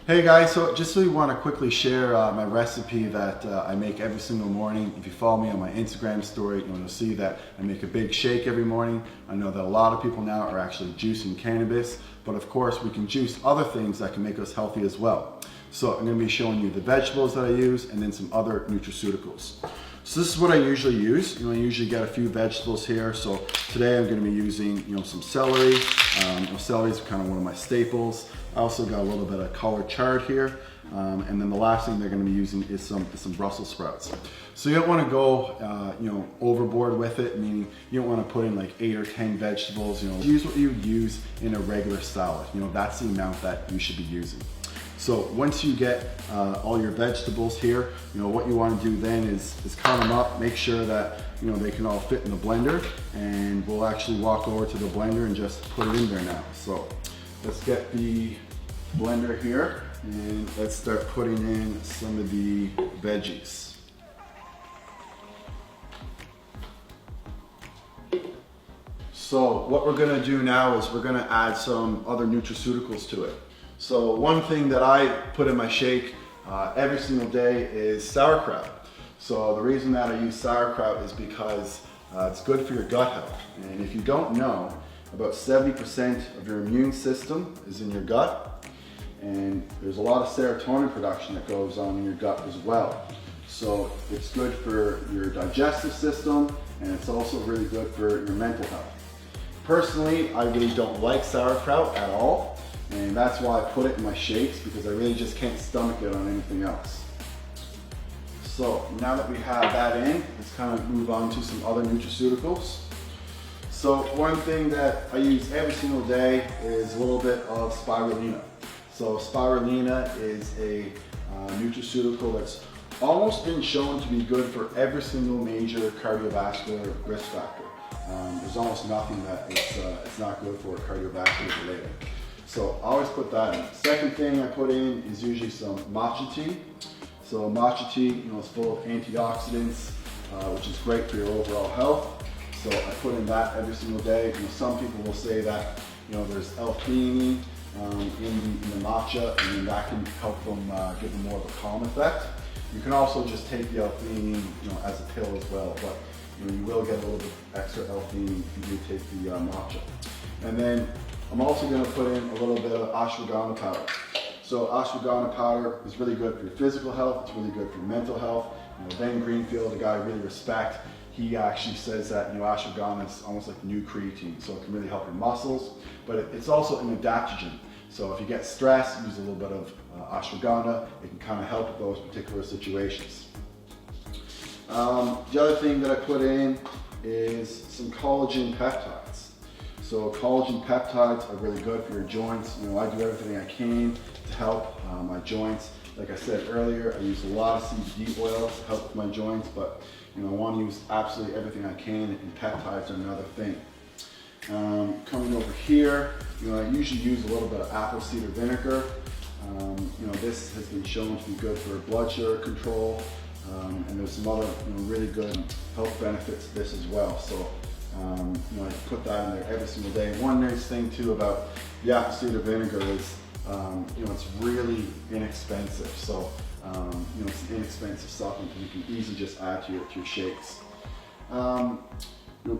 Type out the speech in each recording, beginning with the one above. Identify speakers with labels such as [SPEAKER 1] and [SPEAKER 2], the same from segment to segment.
[SPEAKER 1] Hey guys, so just really want to quickly share my recipe that I make every single morning. If you follow me on my Instagram story, you'll see that I make a big shake every morning. I know that a lot of people now are actually juicing cannabis, but of course we can juice other things that can make us healthy as well. So I'm going to be showing you the vegetables that I use and then some other nutraceuticals. So this is what I usually use. I usually get a few vegetables here. So today I'm going to be using some celery. Celery is kind of one of my staples. I also got a little bit of color chard here. And then the last thing they're going to be using is some Brussels sprouts. So you don't want to go overboard with it, meaning you don't want to put in like 8 or 10 vegetables. Use what you use in a regular salad. That's the amount that you should be using. So once you get all your vegetables here, what you want to do then is cut them up, make sure that they can all fit in the blender, and we'll actually walk over to the blender and just put it in there now. So let's get the blender here and let's start putting in some of the veggies. So what we're going to do now is we're going to add some other nutraceuticals to it. So one thing that I put in my shake every single day is sauerkraut. So the reason that I use sauerkraut is because it's good for your gut health. And if you don't know, about 70% of your immune system is in your gut. And there's a lot of serotonin production that goes on in your gut as well. So it's good for your digestive system, and it's also really good for your mental health. Personally, I really don't like sauerkraut at all. And that's why I put it in my shakes, because I really just can't stomach it on anything else. So now that we have that in, let's kind of move on to some other nutraceuticals. So one thing that I use every single day is a little bit of spirulina. So spirulina is a nutraceutical that's almost been shown to be good for every single major cardiovascular risk factor. There's almost nothing that it's not good for cardiovascular related. So I always put that in. Second thing I put in is usually some matcha tea. So matcha tea, is full of antioxidants, which is great for your overall health. So I put in that every single day. Some people will say that there's L-theanine in the matcha, and then that can help them give them more of a calm effect. You can also just take the L-theanine as a pill as well, but you will get a little bit extra L-theanine if you do take the matcha. And then I'm also going to put in a little bit of ashwagandha powder. So ashwagandha powder is really good for your physical health. It's really good for your mental health. Ben Greenfield, a guy I really respect, he actually says that ashwagandha is almost like the new creatine, so it can really help your muscles. But it's also an adaptogen. So if you get stressed, use a little bit of ashwagandha. It can kind of help with those particular situations. The other thing that I put in is some collagen peptides. So collagen peptides are really good for your joints. I do everything I can to help my joints. Like I said earlier, I use a lot of CBD oil to help with my joints, but I want to use absolutely everything I can, and peptides are another thing. Coming over here, I usually use a little bit of apple cider vinegar. This has been shown to be good for blood sugar control, and there's some other really good health benefits to this as well. So I put that in there every single day. One nice thing too about the apple cider vinegar is it's really inexpensive. So it's an inexpensive supplement you can easily just add to your shakes.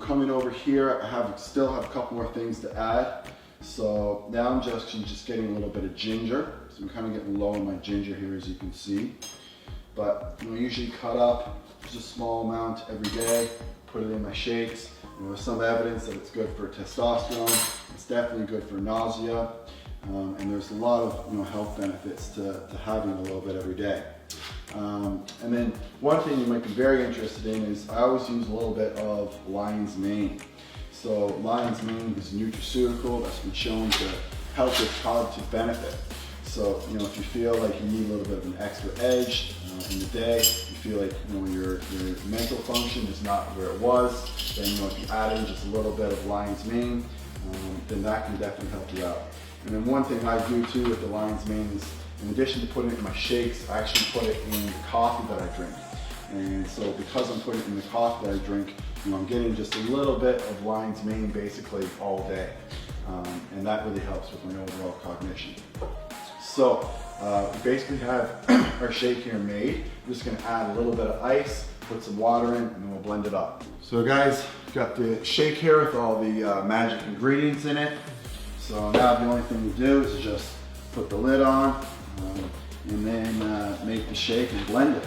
[SPEAKER 1] Coming over here, I still have a couple more things to add. So now I'm just getting a little bit of ginger. So I'm kind of getting low on my ginger here, as you can see. But usually cut up just a small amount every day, put it in my shakes. There's some evidence that it's good for testosterone. It's definitely good for nausea. And there's a lot of health benefits to having a little bit every day. And then one thing you might be very interested in is I always use a little bit of lion's mane. So lion's mane is a nutraceutical that's been shown to help with cognitive benefit. So if you feel like you need a little bit of an extra edge in the day, you feel like your mental function is not where it was, then if you add in just a little bit of lion's mane, then that can definitely help you out. And then one thing I do too with the lion's mane is, in addition to putting it in my shakes, I actually put it in the coffee that I drink. And so because I'm putting it in the coffee that I drink, I'm getting just a little bit of lion's mane basically all day. And that really helps with my overall cognition. So we basically have our shake here made. We're just gonna add a little bit of ice, put some water in, and then we'll blend it up. So guys, got the shake here with all the magic ingredients in it. So now the only thing to do is just put the lid on and then make the shake and blend it.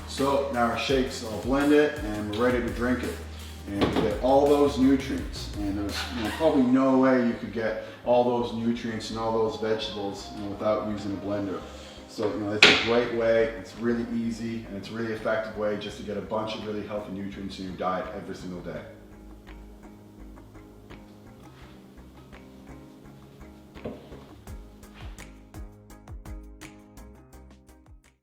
[SPEAKER 1] So now our shake's all blended and we're ready to drink it. And we get all those nutrients. And there's probably no way you could get all those nutrients and all those vegetables without using a blender. So it's a great way, it's really easy, and it's a really effective way just to get a bunch of really healthy nutrients in your diet every single day.